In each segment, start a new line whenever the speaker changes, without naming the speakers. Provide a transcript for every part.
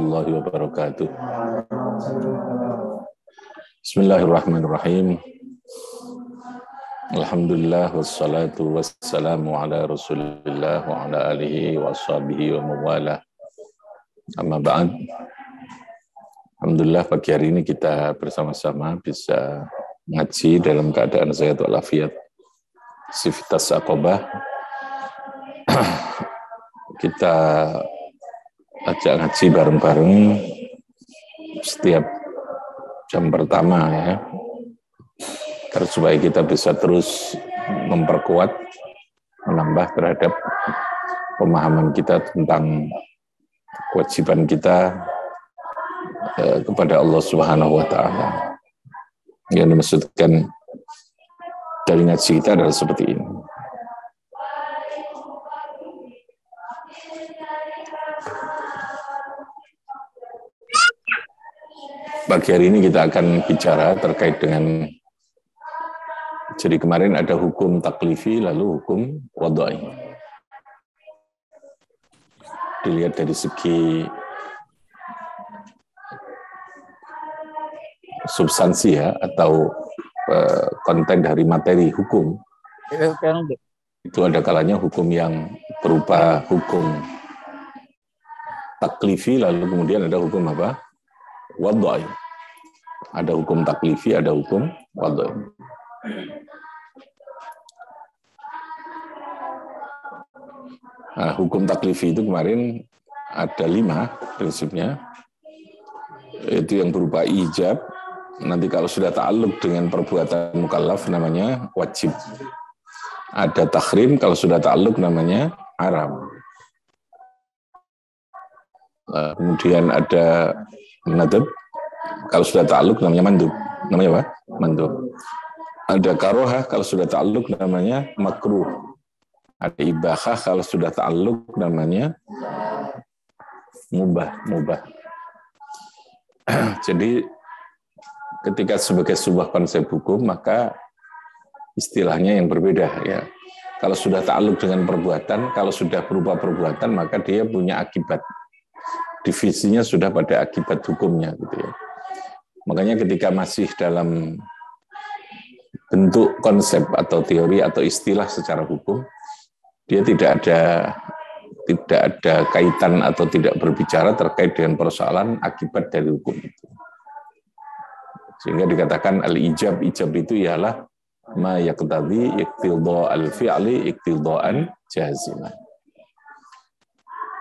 warahmatullahi wabarakatuh. Bismillahirrahmanirrahim. Alhamdulillah wassalatu wassalamu ala Rasulillah wa ala alihi wa sahbihi wa mawala. Amma ba'd. Alhamdulillah pagi hari ini kita bersama-sama bisa ngaji dalam keadaan sehat walafiat. Sivitas Aqobah. Kita ajak ngaji bareng-bareng setiap jam pertama ya. Karena supaya kita bisa terus memperkuat, menambah terhadap pemahaman kita tentang kewajiban kita kepada Allah Subhanahu wa Ta'ala. Yang dimaksudkan dari ngaji kita adalah seperti ini. Pagi hari ini kita akan bicara terkait dengan, jadi kemarin ada hukum taklifi lalu hukum wadai. Dilihat dari segi substansi ya, atau konten dari materi hukum. Itu ada kalanya hukum yang berupa hukum taklifi, lalu kemudian ada hukum apa? Wadai. Ada hukum taklifi, ada hukum wadai. Nah, hukum taklifi itu kemarin ada 5 prinsipnya. Itu yang berupa ijab. Nanti kalau sudah ta'alluq dengan perbuatan mukallaf namanya wajib. Ada tahrim, kalau sudah ta'alluq namanya haram. Kemudian ada nadab, kalau sudah ta'alluq namanya mandub. Namanya apa? Mandub. Ada karohah, kalau sudah ta'alluq namanya makruh. Ada ibahah, kalau sudah ta'alluq namanya mubah. Jadi ketika sebagai sebuah konsep hukum, maka istilahnya yang berbeda ya. Kalau sudah ta'alluq dengan perbuatan, kalau sudah berupa perbuatan, maka dia punya akibat. Divisinya sudah pada akibat hukumnya gitu ya. Makanya ketika masih dalam bentuk konsep atau teori atau istilah secara hukum, dia tidak ada kaitan atau tidak berbicara terkait dengan persoalan akibat dari hukum itu. Sehingga dikatakan al-ijab, ijab itu ialah ma yaqtadi iqtidha al-fi'li iqtidhaan jaziman.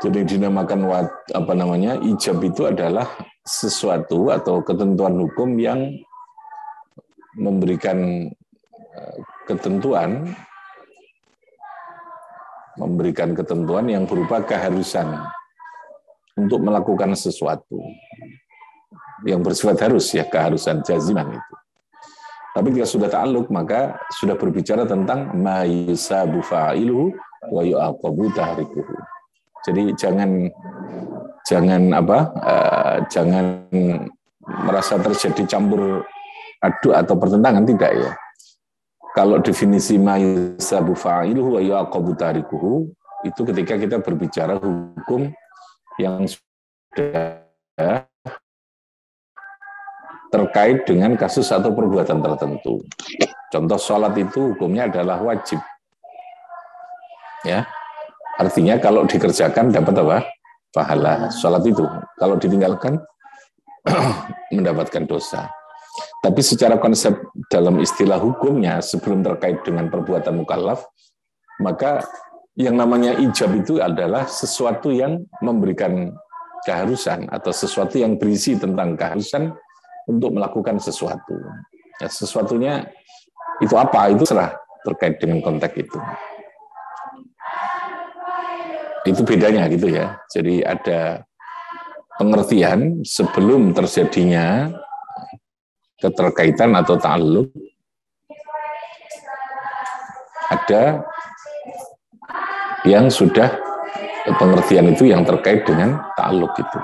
Jadi dinamakan ijab itu adalah sesuatu atau ketentuan hukum yang memberikan ketentuan yang berupa keharusan untuk melakukan sesuatu yang bersifat harus ya, keharusan jaziman itu. Tapi jika sudah ta'alluq maka sudah berbicara tentang ma yusabu fa'iluhu wa yu'aqabu tahrikuhu. Jadi jangan merasa terjadi campur aduk atau pertentangan, tidak ya. Kalau definisi ma yusabu fa'iluhu wa yu'aqabu tahrikuhu itu ketika kita berbicara hukum yang sudah terkait dengan kasus atau perbuatan tertentu. Contoh sholat itu hukumnya adalah wajib. Ya. Artinya kalau dikerjakan dapat apa? Pahala sholat itu. Kalau ditinggalkan mendapatkan dosa. Tapi secara konsep dalam istilah hukumnya sebelum terkait dengan perbuatan mukallaf, maka yang namanya ijab itu adalah sesuatu yang memberikan keharusan atau sesuatu yang berisi tentang keharusan untuk melakukan sesuatu. Ya, sesuatunya itu apa? Itu serah terkait dengan konteks itu. Itu bedanya gitu ya. Jadi ada pengertian sebelum terjadinya keterkaitan atau ta'alluq, ada yang sudah pengertian itu yang terkait dengan ta'alluq itu.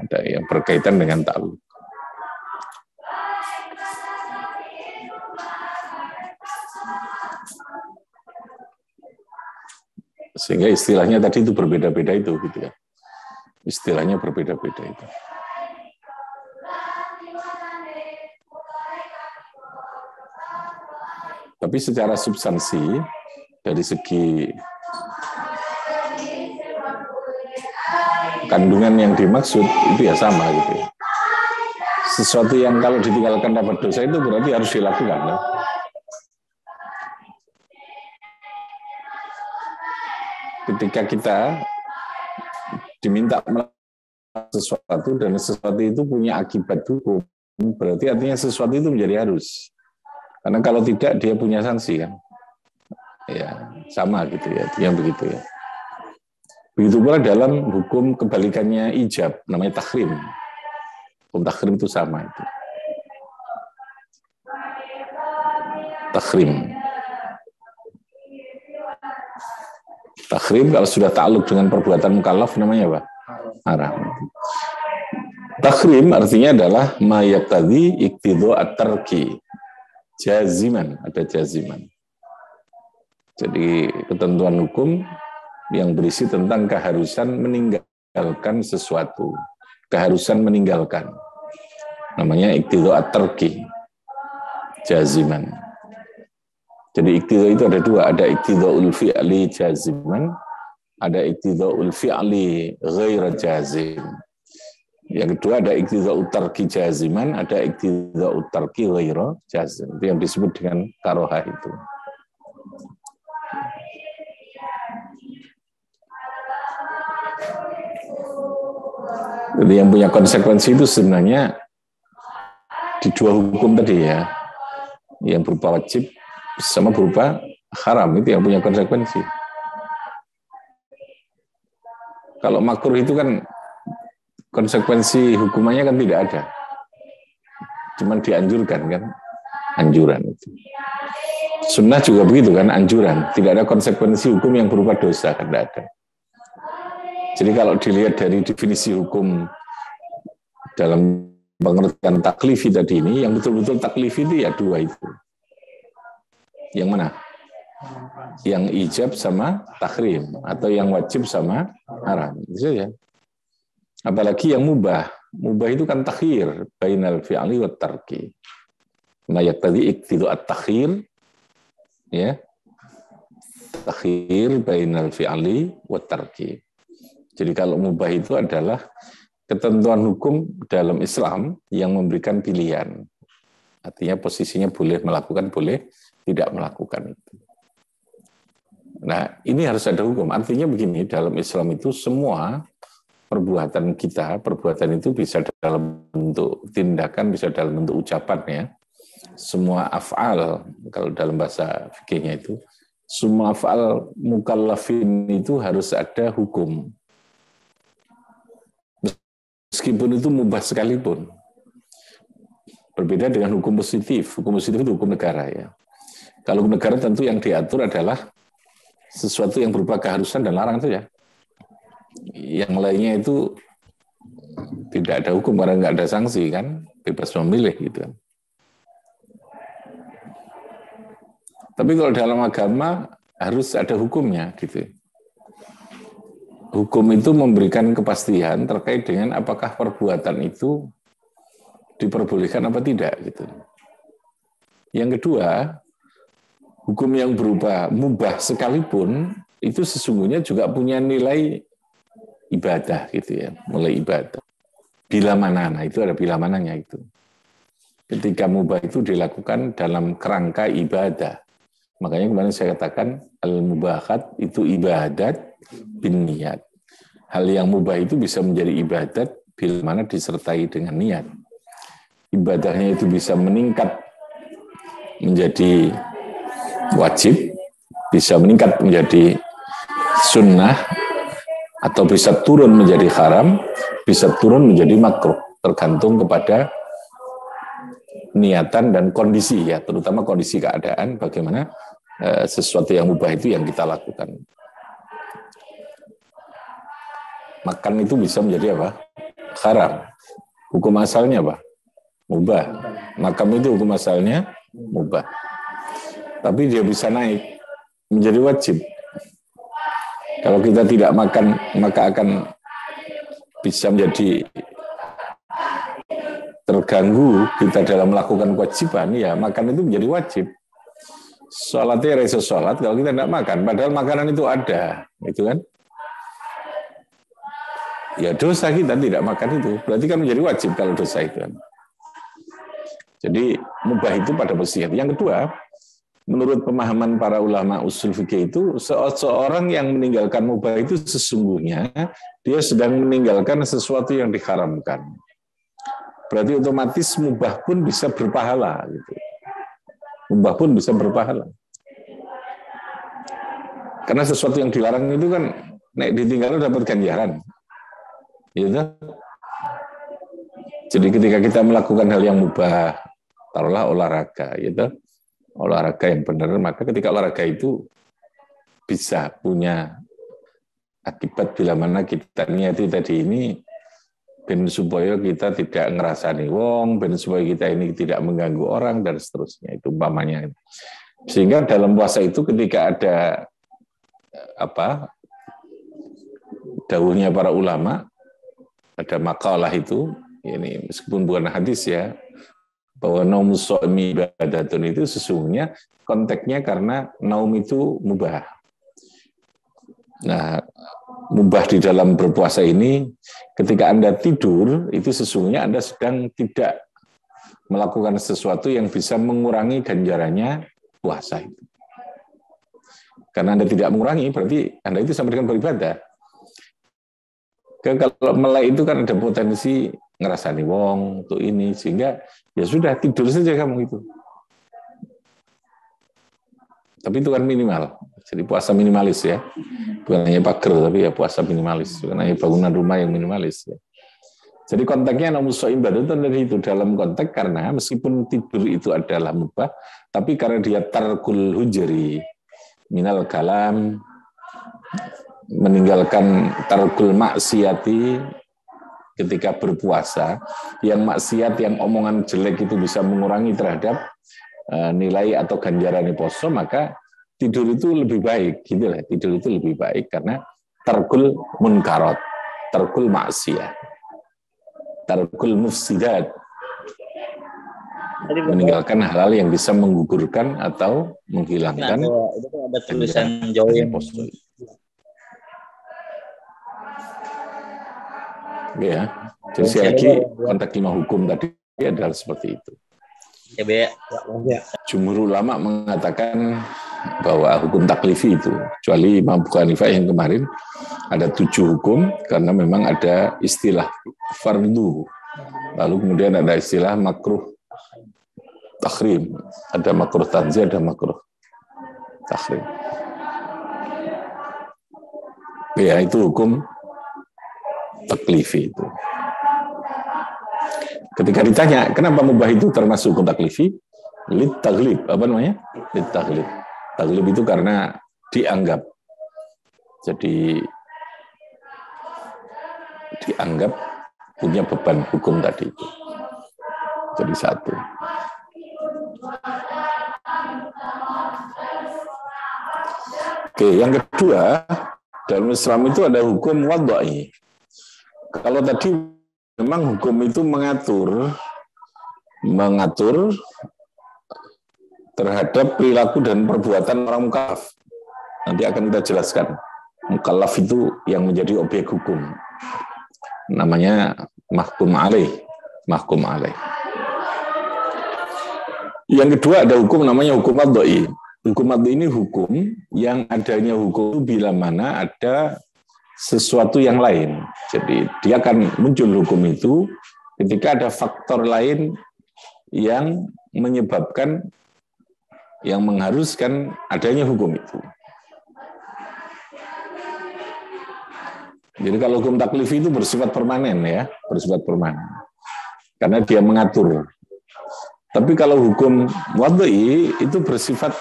Ada yang berkaitan dengan ta'alluq. Sehingga istilahnya tadi itu berbeda-beda itu gitu ya. Istilahnya berbeda-beda itu. Tapi secara substansi, dari segi kandungan yang dimaksud itu ya sama gitu. Sesuatu yang kalau ditinggalkan dapat dosa itu berarti harus dilakukan. Ya? Ketika kita diminta melakukan sesuatu dan sesuatu itu punya akibat hukum, berarti artinya sesuatu itu menjadi harus. Karena kalau tidak dia punya sanksi kan. Ya, sama gitu ya, yang begitu ya. Begitu pula dalam hukum kebalikannya ijab, namanya tahrim. Hukum tahrim itu sama itu. Tahrim. Tahrim kalau sudah ta'alluq dengan perbuatan mukallaf namanya apa? Haram. Tahrim artinya adalah ma yaqtadi iqtidha at-tarki. Jaziman, ada jaziman. Jadi ketentuan hukum yang berisi tentang keharusan meninggalkan sesuatu. Keharusan meninggalkan. Namanya iqtidha at-tarki. Jaziman. Jadi iqtidha itu ada dua, ada iqtidha'ul fi'li jaziman, ada iqtidha'ul fi'li ghaira jazim. Yang kedua ada iqtidha'ut tarki jaziman, ada iqtidha'ut tarki ghaira jazim. Itu yang disebut dengan karohah itu. Jadi yang punya konsekuensi itu sebenarnya di dua hukum tadi ya, yang berupa wajib sama berupa haram, itu yang punya konsekuensi. Kalau makruh itu kan konsekuensi hukumannya kan tidak ada, cuma dianjurkan kan, anjuran itu. Sunnah juga begitu kan, anjuran, tidak ada konsekuensi hukum yang berupa dosa kan, tidak ada. Jadi kalau dilihat dari definisi hukum dalam pengertian taklifi tadi ini, yang betul-betul taklifi itu ya dua itu. Yang mana? Yang ijab sama tahrim, atau yang wajib sama haram. Itu saja. Apalagi yang mubah. Mubah itu kan takhir bainal fi'li wa tarki. Ma yaqtadi iqtidha at-takhir, ya. Takhir bainal fi'li wa tarki. Jadi kalau mubah itu adalah ketentuan hukum dalam Islam yang memberikan pilihan. Artinya posisinya boleh melakukan, boleh tidak melakukan itu. Nah, ini harus ada hukum. Artinya begini, dalam Islam itu semua perbuatan kita, perbuatan itu bisa dalam bentuk tindakan, bisa dalam bentuk ucapan ya. Semua af'al, kalau dalam bahasa fikihnya itu, semua af'al mukallafin itu harus ada hukum. Meskipun itu mubah sekalipun. Berbeda dengan hukum positif. Hukum positif itu hukum negara ya. Kalau hukum negara tentu yang diatur adalah sesuatu yang berupa keharusan dan larangan saja. Yang lainnya itu tidak ada hukum karena nggak ada sanksi kan, bebas memilih gitu. Tapi kalau dalam agama harus ada hukumnya gitu. Hukum itu memberikan kepastian terkait dengan apakah perbuatan itu diperbolehkan apa tidak gitu. Yang kedua, hukum yang berupa mubah sekalipun itu sesungguhnya juga punya nilai ibadah gitu ya, mulai ibadah. Bila mana, nah itu ada bila mananya itu. Ketika mubah itu dilakukan dalam kerangka ibadah. Makanya kemarin saya katakan al-mubahat itu ibadat bin niat. Hal yang mubah itu bisa menjadi ibadat bila mana disertai dengan niat. Ibadahnya itu bisa meningkat menjadi wajib, bisa meningkat menjadi sunnah, atau bisa turun menjadi haram, bisa turun menjadi makruh, tergantung kepada niatan dan kondisi ya, terutama kondisi keadaan, bagaimana sesuatu yang mubah itu yang kita lakukan. Makan itu bisa menjadi apa? Haram. Hukum asalnya apa? Mubah. Makam itu hukum asalnya mubah. Tapi dia bisa naik menjadi wajib. Kalau kita tidak makan, maka akan bisa menjadi terganggu kita dalam melakukan kewajiban, ya makan itu menjadi wajib. Sholatnya rasa sholat kalau kita tidak makan, padahal makanan itu ada, gitu kan? Ya dosa kita tidak makan itu, berarti kan menjadi wajib kalau dosa itu kan. Jadi mubah itu pada posisi. Yang kedua, menurut pemahaman para ulama usul fikih itu, seorang yang meninggalkan mubah itu sesungguhnya dia sedang meninggalkan sesuatu yang diharamkan. Berarti otomatis mubah pun bisa berpahala. Gitu. Mubah pun bisa berpahala. Karena sesuatu yang dilarang itu kan nek ditinggal dapat ganjaran. Gitu. Jadi ketika kita melakukan hal yang mubah, taruhlah olahraga, gitu. Olahraga yang benar, maka ketika olahraga itu bisa punya akibat bila mana kita niati tadi ini ben supaya kita tidak ngerasani wong, ben supaya kita ini tidak mengganggu orang dan seterusnya, itu umpamanya. Sehingga dalam puasa itu ketika ada dawuhnya para ulama, ada makalah itu, ini meskipun bukan hadis ya, bahwa naum shaimi ibadatun itu sesungguhnya konteksnya karena naum itu mubah. Nah, mubah di dalam berpuasa ini, ketika Anda tidur, itu sesungguhnya Anda sedang tidak melakukan sesuatu yang bisa mengurangi ganjarannya puasa itu. Karena Anda tidak mengurangi, berarti Anda itu sama dengan beribadah. Kalau melek itu kan ada potensi ngerasani wong, untuk ini, sehingga ya sudah, tidur saja kamu itu. Tapi itu kan minimal. Jadi puasa minimalis ya. Bukan hanya pager, tapi ya puasa minimalis. Bukan hanya bangunan rumah yang minimalis ya. Jadi konteksnya namun so'im badatan dari itu dalam konteks karena meskipun tidur itu adalah mubah, tapi karena dia tarkul hujri minal kalam, meninggalkan tarkul maksiati ketika berpuasa, yang maksiat, yang omongan jelek itu bisa mengurangi terhadap nilai atau ganjaran puasa, maka tidur itu lebih baik, gitu lah. Tidur itu lebih baik karena tarkul munkarat, tarkul maksiat, tarkul mufsidat, meninggalkan hal-hal yang bisa menggugurkan atau menghilangkan.
Nah, itu ada tulisan Jawa yang
ya. Jadi sekali lagi konteks 5 hukum tadi adalah seperti itu.
Ya.
Jumhur ulama mengatakan bahwa hukum taklifi itu, kecuali Imam Abu Hanifah yang kemarin ada 7 hukum karena memang ada istilah fardu, lalu kemudian ada istilah makruh takhrim, ada makruh tanzih, ada makruh takhrim. Ya, itu hukum taklifi itu. Ketika ditanya, kenapa mubah itu termasuk hukum taklifi? Lit taglib, apa namanya? Lit taglib. Taglib itu karena dianggap. Jadi dianggap punya beban hukum tadi itu. Jadi satu. Oke, yang kedua, dalam Islam itu ada hukum wadai. Kalau tadi memang hukum itu mengatur terhadap perilaku dan perbuatan orang mukallaf. Nanti akan kita jelaskan. Mukallaf itu yang menjadi objek hukum. Namanya mahkum alaih. Mahkum alaih. Yang kedua ada hukum namanya hukum wadai. Hukum wadai ini hukum yang adanya hukum bila mana ada sesuatu yang lain. Jadi dia akan muncul hukum itu ketika ada faktor lain yang menyebabkan, yang mengharuskan adanya hukum itu. Jadi kalau hukum taklifi itu bersifat permanen ya, bersifat permanen. Karena dia mengatur. Tapi kalau hukum wadai itu bersifat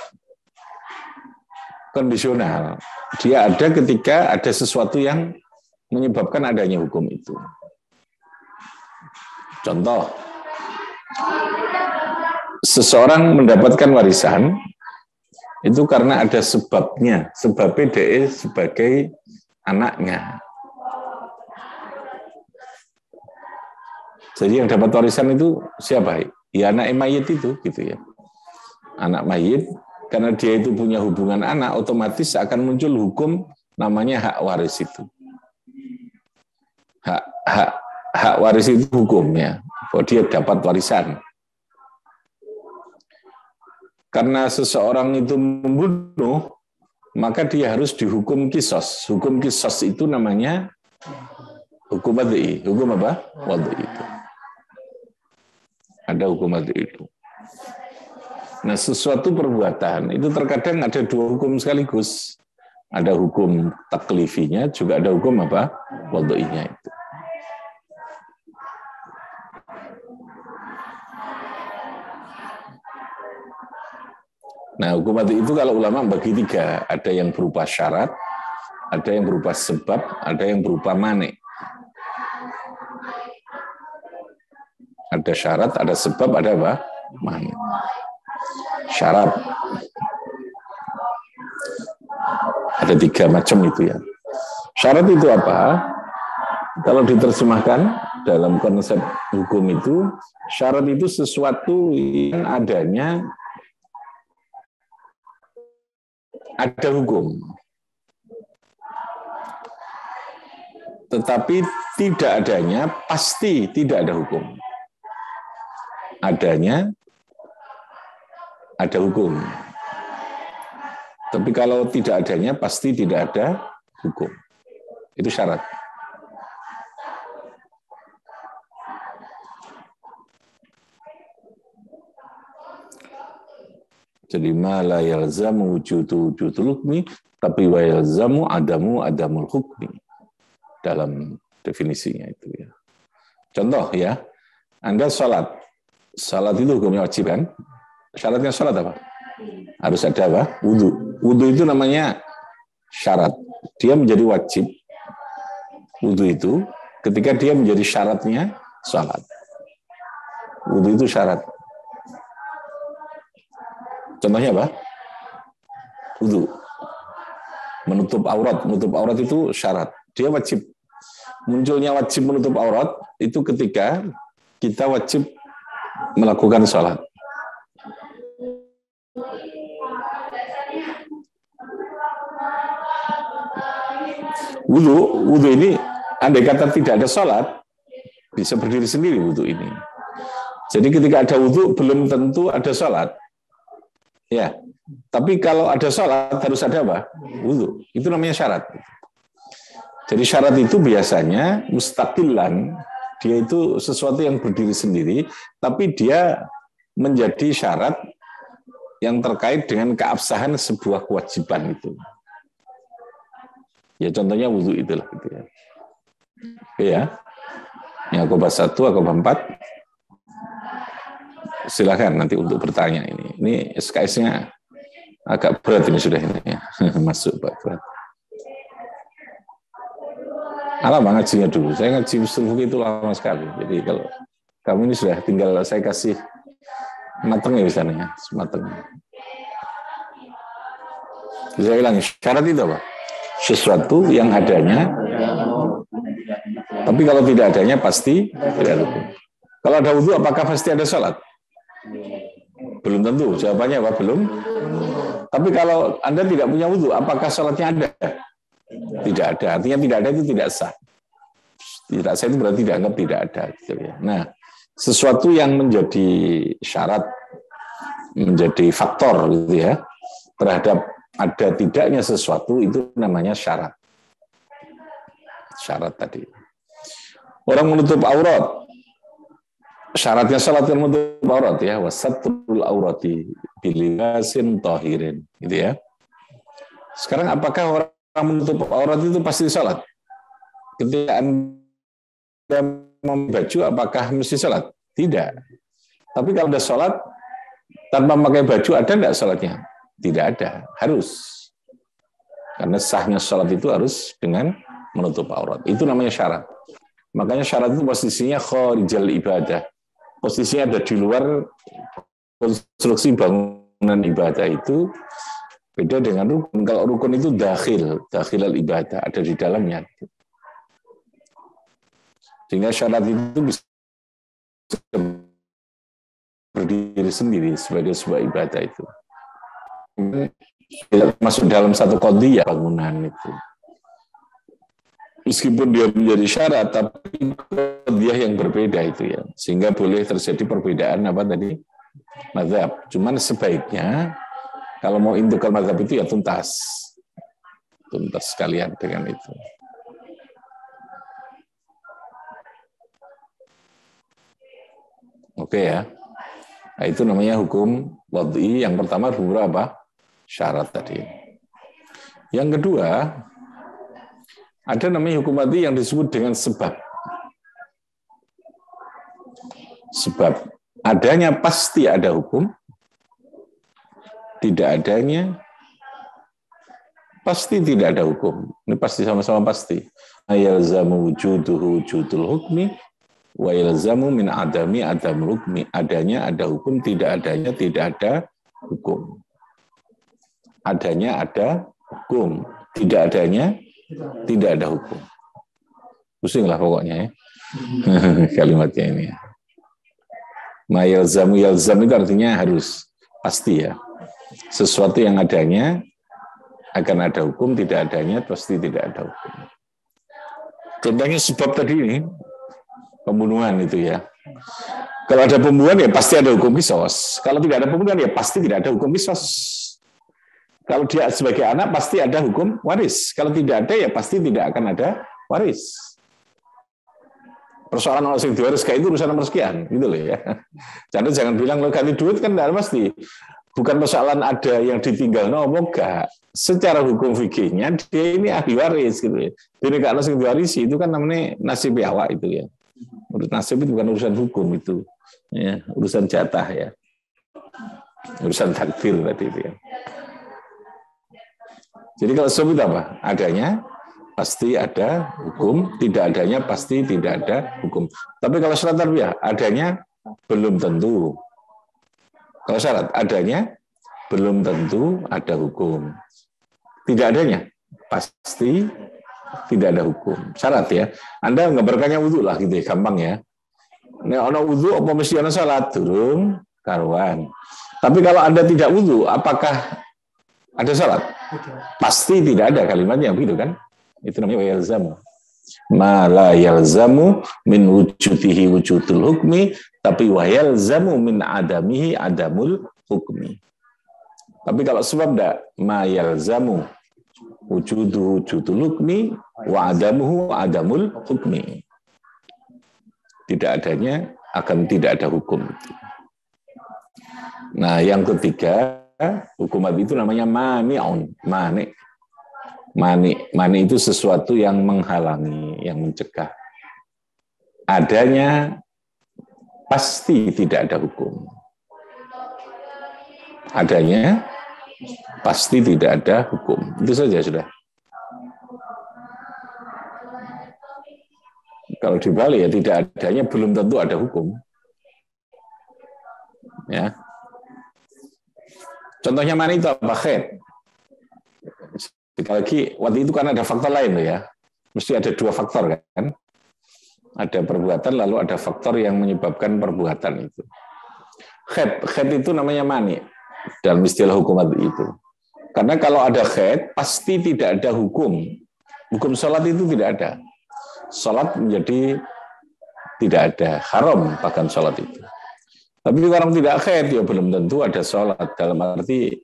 kondisional. Dia ada ketika ada sesuatu yang menyebabkan adanya hukum itu. Contoh, seseorang mendapatkan warisan itu karena ada sebabnya, sebabnya dia sebagai anaknya. Jadi yang dapat warisan itu siapa? Ya anak mayit itu, gitu ya. Anak mayit, karena dia itu punya hubungan anak, otomatis akan muncul hukum namanya hak waris itu. Hak waris itu hukumnya, bahwa dia dapat warisan. Karena seseorang itu membunuh, maka dia harus dihukum kisos. Hukum kisos itu namanya hukum wad'i. Hukum apa? Wad'i itu. Ada hukum wad'i itu. Nah, sesuatu perbuatan itu terkadang ada dua hukum sekaligus. Ada hukum taklifinya, juga ada hukum apa? Wad'inya itu. Nah, hukum wad'i itu kalau ulama bagi tiga. Ada yang berupa syarat, ada yang berupa sebab, ada yang berupa mane. Ada syarat, ada sebab, ada apa? Mane. Syarat. Ada tiga macam itu ya. Syarat itu apa? Kalau diterjemahkan dalam konsep hukum itu, syarat itu sesuatu yang adanya ada hukum. Tetapi tidak adanya pasti tidak ada hukum. Adanya ada hukum. Tapi kalau tidak adanya pasti tidak ada hukum. Itu syarat. Jadi ma la yalzamu wujudul hukmi tapi wa yalzamu adamul hukmi. Dalam definisinya itu ya. Contoh ya, Anda sholat. Sholat itu hukumnya wajib kan? Syaratnya sholat apa? Harus ada apa? Wudu. Wudu itu namanya syarat. Dia menjadi wajib. Wudu itu ketika dia menjadi syaratnya sholat. Wudu itu syarat. Contohnya apa? Wudu. Menutup aurat. Menutup aurat itu syarat. Dia wajib. Munculnya wajib menutup aurat itu ketika kita wajib melakukan sholat. Wudu ini andai kata tidak ada sholat, bisa berdiri sendiri wudu ini. Jadi ketika ada wudu belum tentu ada sholat. Ya, tapi kalau ada sholat harus ada apa? Wudu. Itu namanya syarat. Jadi syarat itu biasanya mustaqilan, dia itu sesuatu yang berdiri sendiri, tapi dia menjadi syarat yang terkait dengan keabsahan sebuah kewajiban itu. Ya contohnya wudu itulah gitu ya. Oke ya. Yang akobah 1, akobah 4. Silakan nanti untuk bertanya ini. Ini SKS-nya agak berat ini sudah ini ya. Masuk Pak berat. Lama ngajinya dulu. Saya ngaji usul itu lama sekali. Jadi kalau kamu ini sudah tinggal saya kasih mateng ya misalnya, semateng. Saya ulangi, syarat itu apa? Sesuatu yang adanya, tapi kalau tidak adanya pasti tidak ada hukum. Kalau ada wudu, apakah pasti ada sholat? Belum tentu. Jawabannya apa? Belum. Tapi kalau Anda tidak punya wudu, apakah sholatnya ada? Tidak ada. Artinya tidak ada itu tidak sah. Tidak sah itu berarti dianggap tidak ada. Gitu ya. Nah, sesuatu yang menjadi syarat, menjadi faktor gitu ya terhadap ada tidaknya sesuatu itu namanya syarat. Syarat tadi. Orang menutup aurat. Syaratnya salat yang menutup aurat ya, wasatrul aurati bilibasin tahirin, gitu ya. Sekarang apakah orang menutup aurat itu pasti salat? Ketika Anda memakai baju, apakah mesti salat? Tidak. Tapi kalau ada salat tanpa memakai baju, ada enggak salatnya? Tidak ada, harus. Karena sahnya salat itu harus dengan menutup aurat. Itu namanya syarat. Makanya syarat itu posisinya kharijal ibadah. Posisinya ada di luar konstruksi bangunan ibadah itu beda dengan rukun. Kalau rukun itu dakhil al-ibadah, ada di dalamnya. Sehingga syarat itu bisa berdiri sendiri sebagai sebuah ibadah itu. Masuk dalam satu qadhiyah bangunan itu. Meskipun dia menjadi syarat, tapi qadhiyah yang berbeda itu ya. Sehingga boleh terjadi perbedaan apa tadi? Mazhab. Cuman sebaiknya kalau mau intikal mazhab itu ya tuntas. Tuntas sekalian dengan itu. Oke ya. Nah, itu namanya hukum wad'i. Yang pertama hukum apa? Syarat tadi. Yang kedua, ada namanya hukum wad'i yang disebut dengan sebab. Sebab adanya pasti ada hukum, tidak adanya pasti tidak ada hukum. Ini pasti sama-sama pasti. Yalzamu wujuduhu wujudul hukmi wa yalzamu min adami adamul hukmi. Adanya ada hukum, tidak adanya tidak ada hukum. Adanya ada hukum, tidak adanya tidak ada hukum. Pusing lah pokoknya ya. Kalimatnya ini. Ma yalzamu, yalzam itu artinya harus, pasti ya. Sesuatu yang adanya akan ada hukum, tidak adanya pasti tidak ada hukum. Contohnya sebab tadi ini, pembunuhan itu ya. Kalau ada pembunuhan ya pasti ada hukum qisas. Kalau tidak ada pembunuhan ya pasti tidak ada hukum qisas. Kalau dia sebagai anak pasti ada hukum waris. Kalau tidak ada ya pasti tidak akan ada waris. Persoalan orang yang diwaris kayak itu urusan nomor sekian, gitu loh ya. Jadi jangan bilang lo ganti duit kan tidak pasti. Bukan persoalan ada yang ditinggal, no, enggak. Secara hukum fikihnya dia ini ahli waris gitu ya. Jadi kalau yang diwarisi itu kan namanya nasib awak itu ya. Menurut nasib itu bukan urusan hukum itu, ya, urusan jatah ya, urusan takdir tadi itu ya. Jadi kalau sebut apa? Adanya pasti ada hukum, tidak adanya pasti tidak ada hukum. Tapi kalau syarat tarbiyah, adanya belum tentu. Kalau syarat adanya belum tentu ada hukum. Tidak adanya pasti tidak ada hukum. Syarat ya. Anda menggambarkannya wudhu lah gitu ya, gampang ya. Nek ana wudhu apa mesti ana salat? Durung karuan. Tapi kalau Anda tidak wudhu, apakah ada salat? Pasti tidak ada, kalimatnya begitu kan? Itu namanya yalzamu. Ma la yalzamu min wujudihi wujudul hukmi, tapi wa yalzamu min adamihi adamul hukmi. Tapi kalau sebab enggak, ma yalzamu wujuduhu wujudul hukmi wa adamuhu adamul hukmi. Tidak adanya akan tidak ada hukum. Nah, yang ketiga, hukum itu namanya mani'un, mani'. Mani itu sesuatu yang menghalangi, yang mencegah. Adanya pasti tidak ada hukum. Adanya pasti tidak ada hukum. Itu saja sudah. Kalau dibalik ya tidak adanya belum tentu ada hukum. Ya. Contohnya mana itu apa? Khed. Sekali lagi, waktu itu kan ada faktor lain loh ya. Mesti ada dua faktor kan. Ada perbuatan lalu ada faktor yang menyebabkan perbuatan itu. Khed itu namanya mani dalam istilah hukum itu. Karena kalau ada khed pasti tidak ada hukum. Hukum sholat itu tidak ada. Sholat menjadi tidak ada, haram bahkan sholat itu. Tapi orang tidak khed ya belum tentu ada sholat dalam arti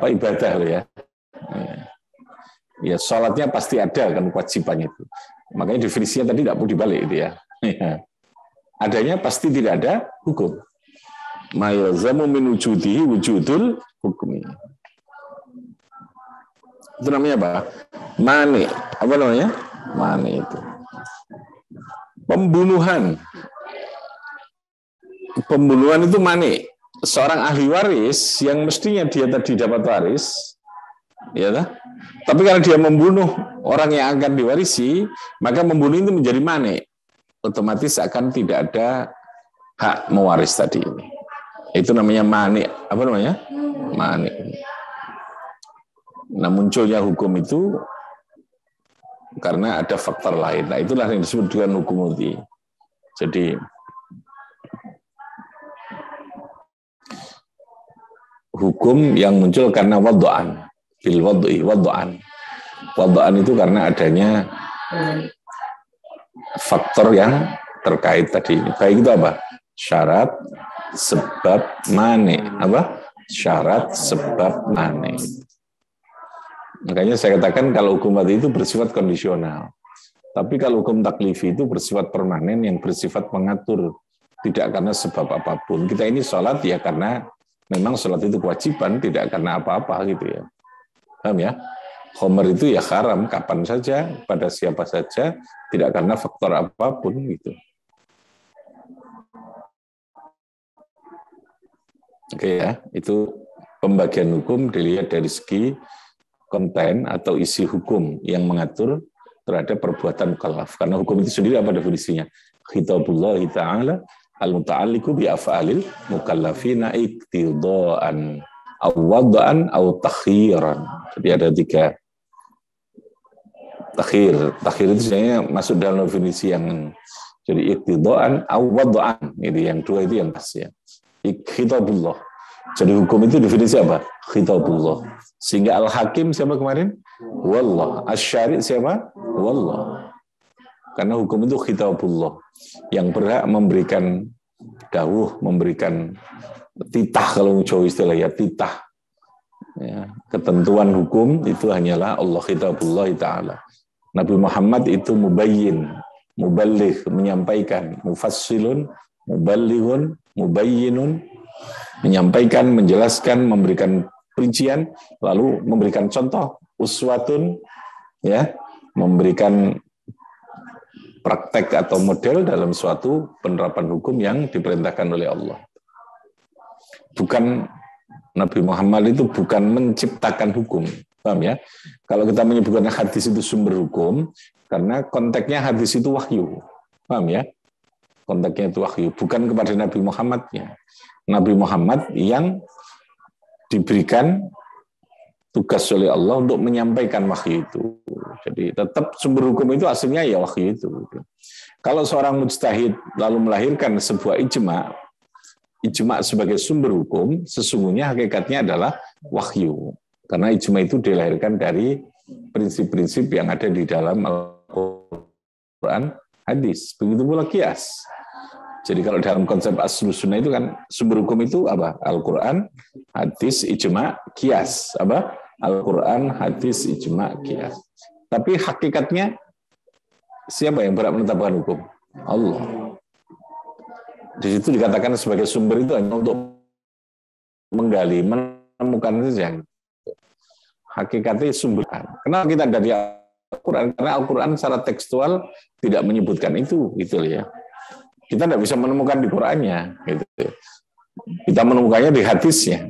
ibadah loh ya. Ya sholatnya pasti ada kan kewajibannya itu. Makanya definisinya tadi tidak perlu dibalik itu ya. Adanya pasti tidak ada hukum. Ma yalzamu min wujudihi wujudul hukmi. Itu namanya apa? Mani. Apa namanya? Mani itu. Pembunuhan. Pembunuhan itu mani. Seorang ahli waris yang mestinya dia tadi dapat waris, ya tak? Tapi karena dia membunuh orang yang akan diwarisi, maka membunuh itu menjadi mani. Otomatis akan tidak ada hak mewaris tadi ini. Itu namanya mani. Apa namanya? Mani. Nah, munculnya hukum itu karena ada faktor lain. Nah, itulah yang disebut dengan hukum mudi. Jadi hukum yang muncul karena wad'an, bil wad'i wad'an. Wad'an itu karena adanya faktor yang terkait tadi. Baik itu apa? Syarat, sebab, mane. Apa? Syarat, sebab, mane. Makanya saya katakan kalau hukum mati itu bersifat kondisional. Tapi kalau hukum taklifi itu bersifat permanen yang bersifat mengatur. Tidak karena sebab apapun. Kita ini sholat ya karena memang sholat itu kewajiban, tidak karena apa-apa gitu ya. Paham ya? Khomer itu ya haram kapan saja, pada siapa saja, tidak karena faktor apapun gitu. Oke ya, itu pembagian hukum dilihat dari segi konten atau isi hukum yang mengatur terhadap perbuatan mukallaf. Karena hukum itu sendiri apa definisinya? Khitabullah ta'ala al-muta'alliqu bi af'alil mukallafina iktidaan aw wad'an aw takhiran. Jadi ada 3 takhir. Takhir itu sebenarnya masuk dalam definisi yang jadi iktidaan aw wad'an. Ini yang 2 itu yang pas ya. Khitabullah. Jadi hukum itu definisi apa? Khitabullah. Sehingga al-hakim siapa kemarin? Wallah. Asy-syari' siapa? Wallah. Karena hukum itu khitabullah. Yang berhak memberikan dawuh, memberikan titah, kalau Jawa istilah ya, titah. Ya, ketentuan hukum itu hanyalah Allah, khitabullah ta'ala. Nabi Muhammad itu mubayyin, muballigh, menyampaikan, mufassilun, mubalighun, mubayyinun, menyampaikan, menjelaskan, memberikan perincian, lalu memberikan contoh, uswatun, ya, memberikan praktek atau model dalam suatu penerapan hukum yang diperintahkan oleh Allah. Bukan, Nabi Muhammad itu bukan menciptakan hukum, paham ya? Kalau kita menyebutkan hadis itu sumber hukum, karena konteksnya hadis itu wahyu, paham ya? Konteksnya itu wahyu, bukan kepada Nabi Muhammadnya. Nabi Muhammad yang diberikan tugas oleh Allah untuk menyampaikan wahyu itu. Jadi tetap sumber hukum itu aslinya ya wahyu itu. Kalau seorang mujtahid lalu melahirkan sebuah ijma sebagai sumber hukum, sesungguhnya hakikatnya adalah wahyu. Karena ijma itu dilahirkan dari prinsip-prinsip yang ada di dalam Al-Quran, hadis. Begitu pula qiyas. Jadi kalau dalam konsep aslus sunnah itu kan sumber hukum itu apa? Al-Quran, hadis, ijma, qiyas. Apa? Al-Quran, hadis, ijma, qiyas. Tapi hakikatnya siapa yang berhak menetapkan hukum? Allah. Di situ dikatakan sebagai sumber itu hanya untuk menggali, menemukan saja. Hakikatnya sumber. Kenapa kita dari Al-Quran? Karena Al-Quran secara tekstual tidak menyebutkan itu, gitu ya. Kita tidak bisa menemukan di Qur'annya, gitu. Kita menemukannya di hadisnya,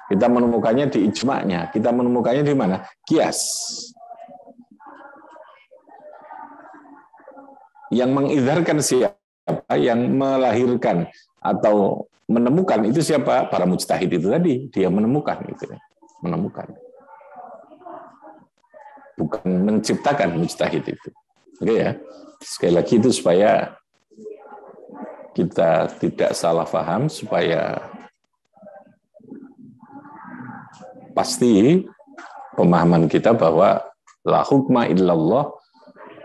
kita menemukannya di ijma'nya, kita menemukannya di mana? Qiyas. Yang mengidharkan siapa? Yang melahirkan atau menemukan itu siapa? Para mujtahid itu tadi, dia menemukan itu, menemukan. Bukan menciptakan mujtahid itu. Oke ya. Sekali lagi itu supaya kita tidak salah paham, supaya pasti pemahaman kita bahwa la hukma illallah,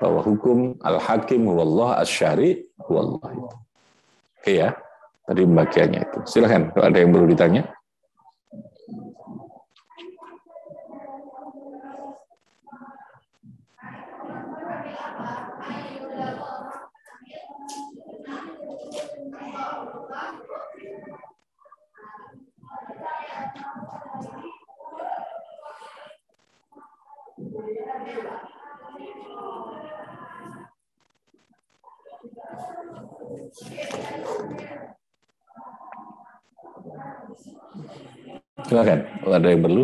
bahwa hukum al-hakim huwallah, asy-syari' huwallah. Oke ya, tadi pembagiannya itu. Silakan kalau ada yang perlu ditanya. Silakan, kalau ada yang perlu.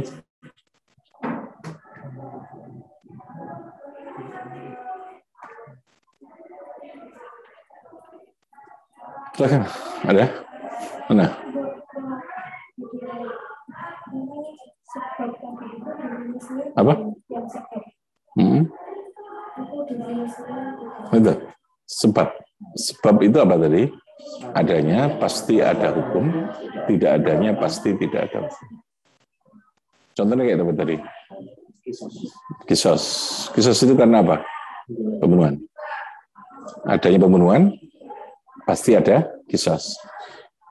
Silakan, ada? Mana? Apa? Itu sebab. Sebab itu apa tadi? Adanya pasti ada hukum, tidak adanya pasti tidak ada. Contohnya kayak apa tadi? Kisos. Kisos itu karena apa? Pembunuhan. Adanya pembunuhan, pasti ada kisos.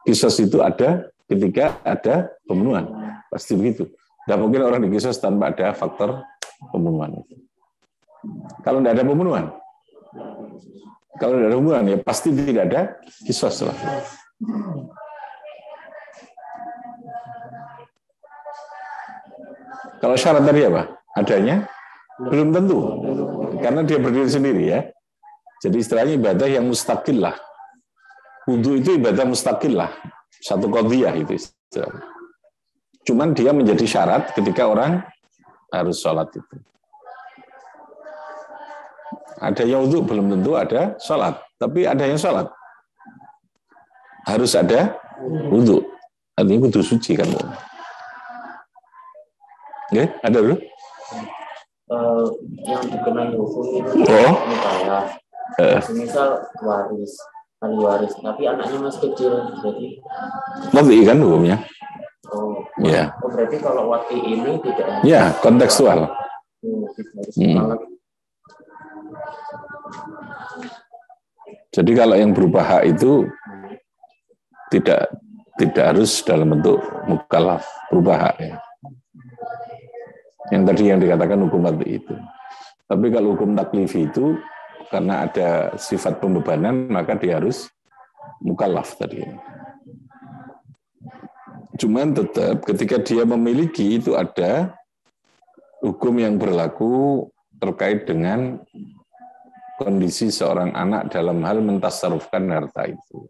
Kisos itu ada ketika ada pembunuhan. Pasti begitu. Tidak mungkin orang dikisos tanpa ada faktor pembunuhan. Kalau tidak ada pembunuhan, ya pasti tidak ada kisos lah. Kalau syarat tadi apa? Adanya? Belum tentu. Karena dia berdiri sendiri ya. Jadi istilahnya ibadah yang mustaqil lah. Wudu itu ibadah mustaqil lah. Satu qadhiyah itu istilahnya. Cuman dia menjadi syarat ketika orang harus sholat itu. Ada yang wudu belum tentu ada sholat. Tapi ada yang sholat. Harus ada wudu. Artinya wudu suci kan. Oke, ada dulu?
Yang dikenai hukum itu kayak misal waris, ahli waris, tapi anaknya masih kecil, jadi
wati kan hukumnya? Ya.
Berarti kalau wati ini tidak ada.
Ya, kontekstual. Jadi kalau yang berupa hak itu tidak harus dalam bentuk mukallaf, berupa hak ya. Yang tadi yang dikatakan hukum wati itu. Tapi kalau hukum taklifi itu karena ada sifat pembebanan maka dia harus mukallaf tadi. Cuman tetap ketika dia memiliki itu ada hukum yang berlaku terkait dengan kondisi seorang anak dalam hal mentasarrufkan harta itu.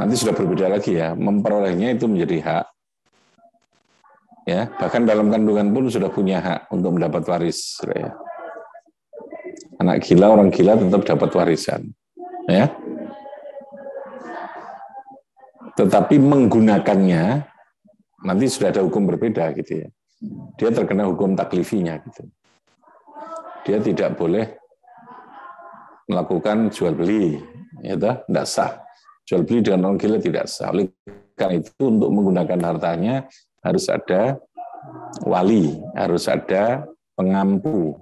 Nanti sudah berbeda lagi ya, memperolehnya itu menjadi hak. Ya, bahkan dalam kandungan pun sudah punya hak untuk mendapat waris. Ya. Anak gila, orang gila tetap dapat warisan. Ya. Tetapi menggunakannya nanti sudah ada hukum berbeda gitu ya. Dia terkena hukum taklifinya gitu. Dia tidak boleh melakukan jual beli, ya tidak sah. Jual beli dengan orang gila tidak sah. Oleh karena itu untuk menggunakan hartanya harus ada wali, harus ada pengampu.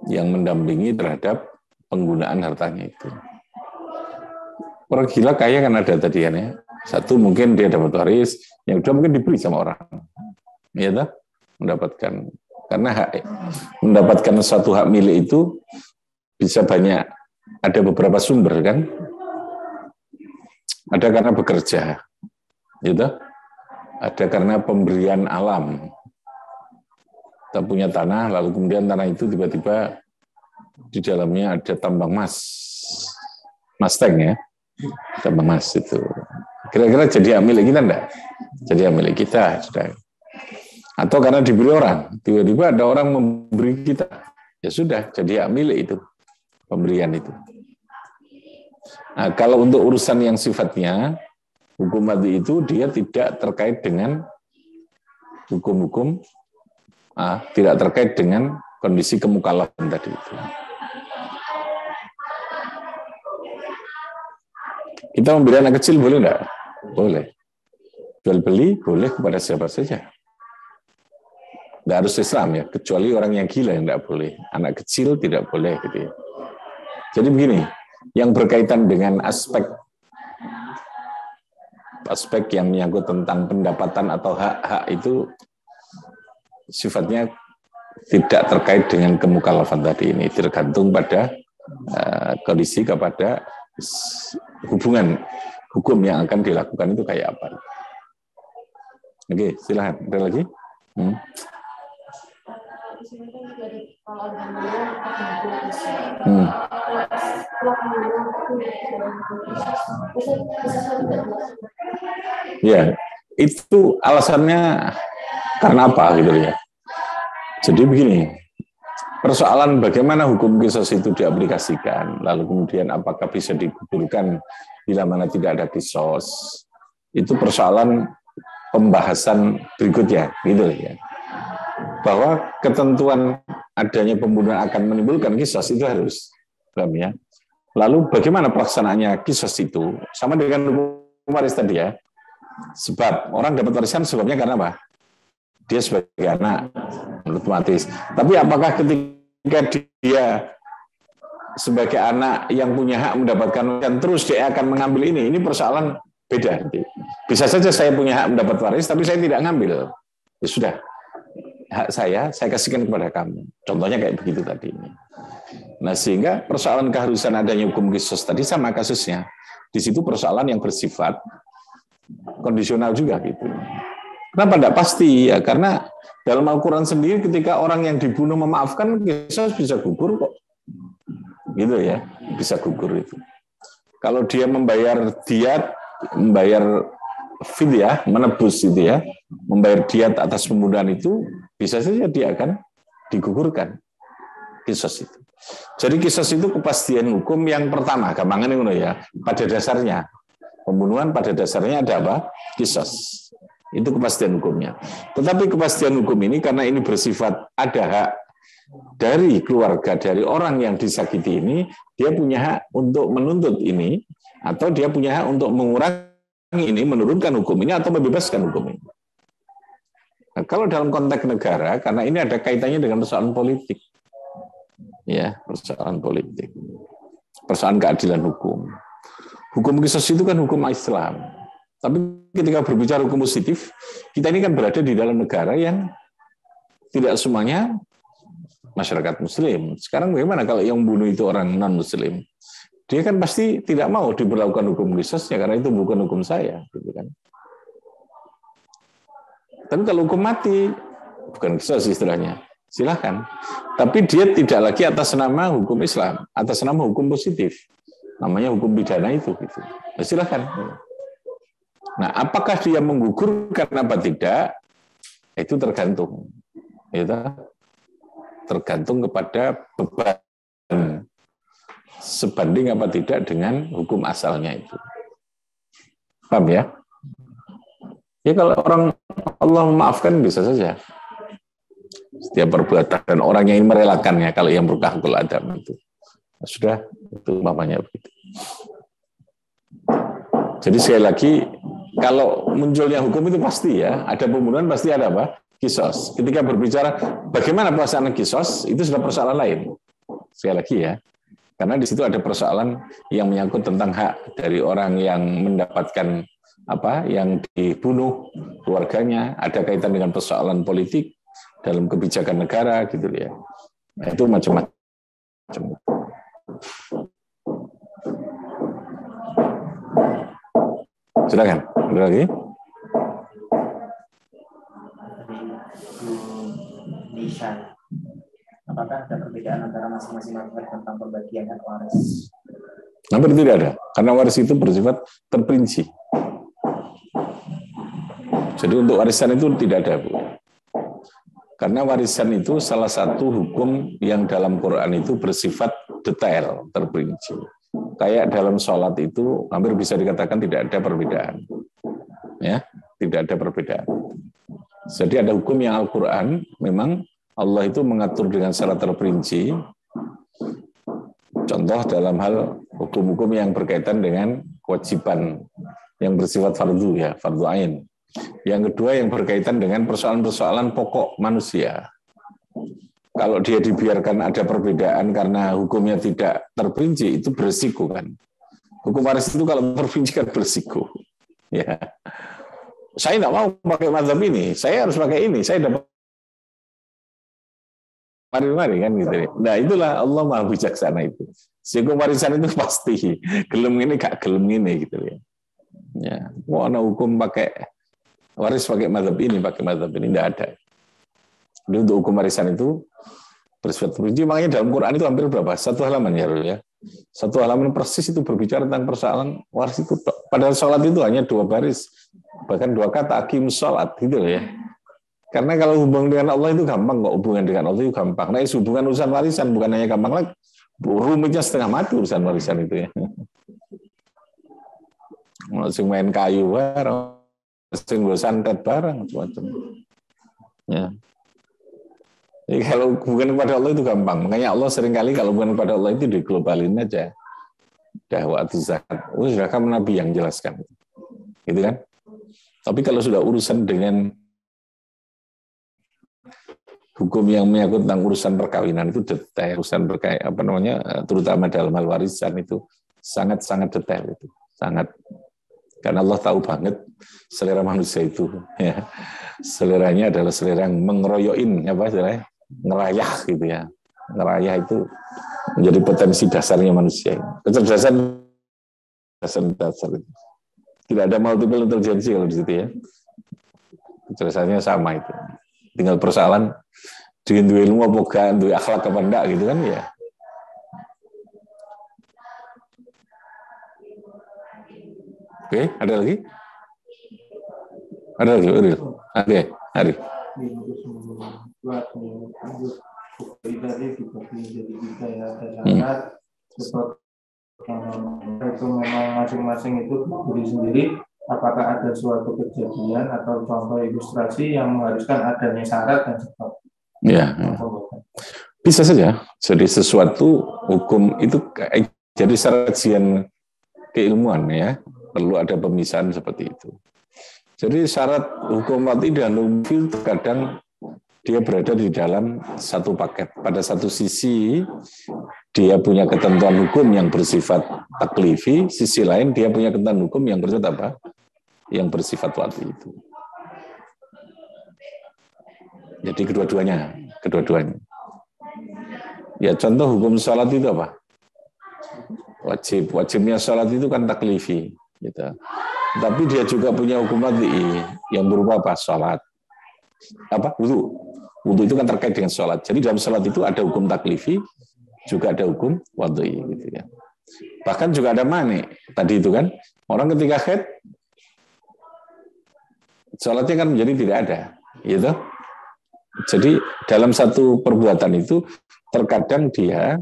Yang mendampingi terhadap penggunaan hartanya itu. Orang gila kaya kan ada tadi kan ya. Satu mungkin dia dapat waris, yang kedua mungkin diberi sama orang. Ya toh? Mendapatkan, karena mendapatkan suatu hak milik itu bisa banyak, ada beberapa sumber kan. Ada karena bekerja, gitu. Ada karena pemberian alam. Kita punya tanah, lalu kemudian tanah itu tiba-tiba di dalamnya ada tambang emas, masteng ya, tambang emas itu. Kira-kira jadi hak milik kita enggak? Jadi hak milik kita sudah. Atau karena diberi orang, tiba-tiba ada orang memberi kita, ya sudah jadi hak milik itu, pemberian itu. Nah, kalau untuk urusan yang sifatnya hukum wati itu dia tidak terkait dengan hukum-hukum, tidak terkait dengan kondisi kemukallafan tadi itu. Kita memberi anak kecil boleh enggak? Boleh. Jual beli boleh kepada siapa saja. Enggak harus Islam ya, kecuali orang yang gila yang enggak boleh. Anak kecil tidak boleh gitu ya. Jadi begini, yang berkaitan dengan aspek yang menyangkut tentang pendapatan atau hak-hak itu sifatnya tidak terkait dengan kemukallafan tadi ini, tergantung pada kondisi kepada hubungan hukum yang akan dilakukan itu kayak apa. Oke, silahkan. Ada lagi? Ya, itu alasannya karena apa gitu ya. Jadi begini, persoalan bagaimana hukum kisos itu diaplikasikan, lalu kemudian apakah bisa digugurkan bila mana tidak ada kisos, itu persoalan pembahasan berikutnya, gitu ya. Bahwa ketentuan adanya pembunuhan akan menimbulkan kisos itu harus, paham ya? Lalu bagaimana pelaksanaannya kisos itu? Sama dengan hukum waris tadi ya. Sebab orang dapat warisan sebabnya karena apa? Dia sebagai anak, otomatis. Tapi apakah ketika dia sebagai anak yang punya hak mendapatkan warisan terus dia akan mengambil ini? Ini persoalan beda. Bisa saja saya punya hak mendapat waris, tapi saya tidak ngambil. Ya sudah, hak saya kasihkan kepada kamu. Contohnya kayak begitu tadi. Nah, sehingga persoalan keharusan adanya hukum kisos tadi sama kasusnya. Di situ persoalan yang bersifat kondisional juga gitu. Kenapa tidak pasti? Ya, karena dalam Al-Quran sendiri ketika orang yang dibunuh memaafkan, kisos bisa gugur kok. Gitu ya, bisa gugur itu. Kalau dia membayar diat, membayar fidyah, menebus itu ya, membayar diat atas pembunuhan itu, bisa saja dia akan digugurkan kisos itu. Jadi kisos itu kepastian hukum yang pertama, gampangan ini ya, pada dasarnya pembunuhan pada dasarnya ada apa? Kisos. Itu kepastian hukumnya. Tetapi kepastian hukum ini karena ini bersifat ada hak dari keluarga, dari orang yang disakiti ini, dia punya hak untuk menuntut ini, atau dia punya hak untuk mengurangi ini, menurunkan hukum ini, atau membebaskan hukum ini. Nah, kalau dalam konteks negara, karena ini ada kaitannya dengan persoalan politik. Ya, persoalan politik. Persoalan keadilan hukum. Hukum kisos itu kan hukum Islam. Tapi ketika berbicara hukum positif, kita ini kan berada di dalam negara yang tidak semuanya masyarakat muslim. Sekarang bagaimana kalau yang bunuh itu orang non-muslim? Dia kan pasti tidak mau diberlakukan hukum kisosnya karena itu bukan hukum saya. Gitu kan. Tapi kalau hukum mati, bukan kisos istilahnya, silahkan. Tapi dia tidak lagi atas nama hukum Islam, atas nama hukum positif. Namanya hukum pidana itu. Gitu. Nah, silahkan. Nah, apakah dia menggugurkan apa tidak? Itu tergantung. Itu tergantung kepada beban sebanding apa tidak dengan hukum asalnya itu. Paham ya? Ya kalau orang Allah memaafkan bisa saja. Setiap perbuatan dan orang yang ingin merelakannya kalau yang berkahul adam itu. Sudah, itu umpamanya begitu. Jadi sekali lagi, kalau munculnya hukum itu pasti ya, ada pembunuhan pasti ada apa? Kisos. Ketika berbicara bagaimana pelaksanaan kisos, itu sudah persoalan lain. Sekali lagi ya, karena di situ ada persoalan yang menyangkut tentang hak dari orang yang mendapatkan apa, yang dibunuh keluarganya, ada kaitan dengan persoalan politik dalam kebijakan negara gitu ya. Nah, itu macam-macam. Silakan. Ada lagi?
Apakah ada perbedaan antara masing-masing mazhab tentang pembagian hak waris?
Hampir tidak ada, karena waris itu bersifat terperinci. Jadi untuk warisan itu tidak ada, Bu. Karena warisan itu salah satu hukum yang dalam Quran itu bersifat detail, terperinci. Kayak dalam sholat itu hampir bisa dikatakan tidak ada perbedaan. Ya, tidak ada perbedaan. Jadi ada hukum yang Al-Quran, memang Allah itu mengatur dengan secara terperinci. Contoh dalam hal hukum-hukum yang berkaitan dengan kewajiban yang bersifat fardu ya, fardu ain. Yang kedua yang berkaitan dengan persoalan-persoalan pokok manusia. Kalau dia dibiarkan ada perbedaan karena hukumnya tidak terperinci, itu berisiko kan. Hukum waris itu kalau terperinci kan berisiko. Ya. Saya tidak mau pakai mazhab ini, saya harus pakai ini, saya dapat mari-mari kan gitu. Nah itulah Allah Maha Bijaksana itu. Hukum warisan itu pasti gelem ini gak gelem ini gitu ya. Ya, mau ada hukum pakai waris pakai mazhab ini, pakai mazhab ini tidak ada. Jadi untuk hukum warisan itu bersifat terperinci, makanya dalam Quran itu hampir berapa? 1 halaman ya. 1 halaman persis itu berbicara tentang persoalan waris itu. Padahal sholat itu hanya 2 baris, bahkan 2 kata aqimus sholat gitu ya. Karena kalau hubungan dengan Allah itu gampang kok, hubungan dengan Allah itu gampang. Nah, hubungan urusan warisan bukan hanya gampang lagi, rumitnya setengah mati urusan warisan itu ya. Masing main kayu bareng, masing santet bareng macam-macam. Ya. Jadi kalau hubungan kepada Allah itu gampang. Makanya Allah seringkali kalau hubungan kepada Allah itu diglobalin aja. Waktu zakat. Sudah kan Nabi yang jelaskan. Gitu kan? Tapi kalau sudah urusan dengan hukum yang menyangkut tentang urusan perkawinan itu detail, urusan terutama dalam hal warisan itu sangat-sangat detail itu. Sangat. Karena Allah tahu banget selera manusia itu. Ya. Seleranya adalah selera yang mengeroyokin, ngerayah gitu ya. Ngerayah itu menjadi potensi dasarnya manusia. Kecerdasan dasar itu. Tidak ada multiple intelligence kalau di situ ya. Kecerdasannya sama itu. Tinggal persoalan duwe ilmu apa gak, duwe akhlak apa enggak gitu kan ya. Oke, ada lagi? Ada lagi, Uril? Oke, Hari.
Itu memang masing-masing itu berdiri sendiri. Apakah ada suatu kejadian atau contoh ilustrasi yang mengharuskan adanya syarat dan sebab?
Ya, bisa saja. Jadi sesuatu hukum itu jadi syarat keilmuan ya. Perlu ada pemisahan seperti itu. Jadi syarat hukum wati dan hukum fi'il terkadang dia berada di dalam satu paket. Pada satu sisi dia punya ketentuan hukum yang bersifat taklifi, sisi lain dia punya ketentuan hukum yang bersifat apa? Yang bersifat wati itu. Jadi kedua-duanya. Ya contoh hukum salat itu apa? Wajibnya salat itu kan taklifi, gitu. Tapi dia juga punya hukum wati yang berupa apa? Salat. Wudu. Wudu itu kan terkait dengan salat. Jadi dalam salat itu ada hukum taklifi, juga ada hukum wati, gitu ya. Bahkan juga ada mani. Tadi itu kan orang ketika haid salatnya kan menjadi tidak ada, gitu. Jadi dalam satu perbuatan itu terkadang dia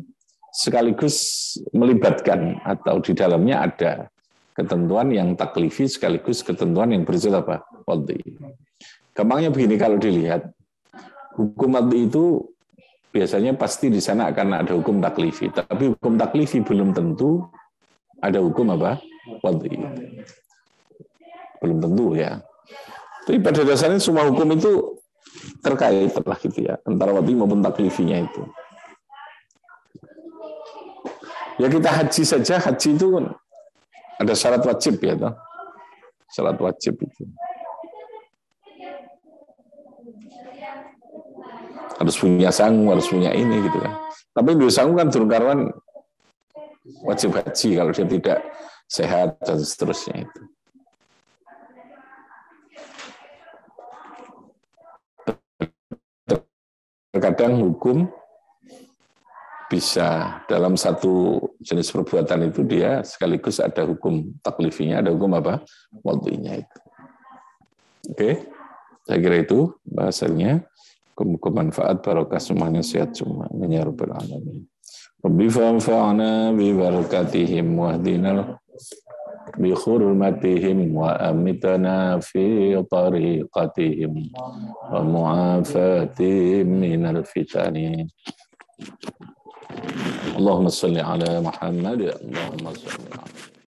sekaligus melibatkan atau di dalamnya ada ketentuan yang taklifi sekaligus ketentuan yang bersifat apa? Wati. Gampangnya begini kalau dilihat, hukum wati itu biasanya pasti di sana akan ada hukum taklifi, tapi hukum taklifi belum tentu ada hukum apa? Wati. Belum tentu ya. Tapi pada dasarnya semua hukum itu terkait lah gitu ya, antara wati maupun taklifinya itu. Ya kita haji saja, haji itu kan ada syarat wajib ya, toh. Syarat wajib itu. Harus punya sangu, harus punya ini gitu kan. Tapi dua sangu kan turun karuan wajib haji kalau dia tidak sehat dan seterusnya itu. Terkadang hukum bisa dalam satu jenis perbuatan itu dia sekaligus ada hukum taklifinya, ada hukum apa? Wadinya itu. Oke, saya kira itu bahasanya. Hukum manfaat barokah semuanya sehat semuanya ya rabbal alamin. Rabbi fa'anfa'na bi barakatihim wahdina bi hurmatihim wa amitana fi tariqatihim wa mu'afatihim minal fitani. Allahumma salli ala Muhammad. Allahumma salli ala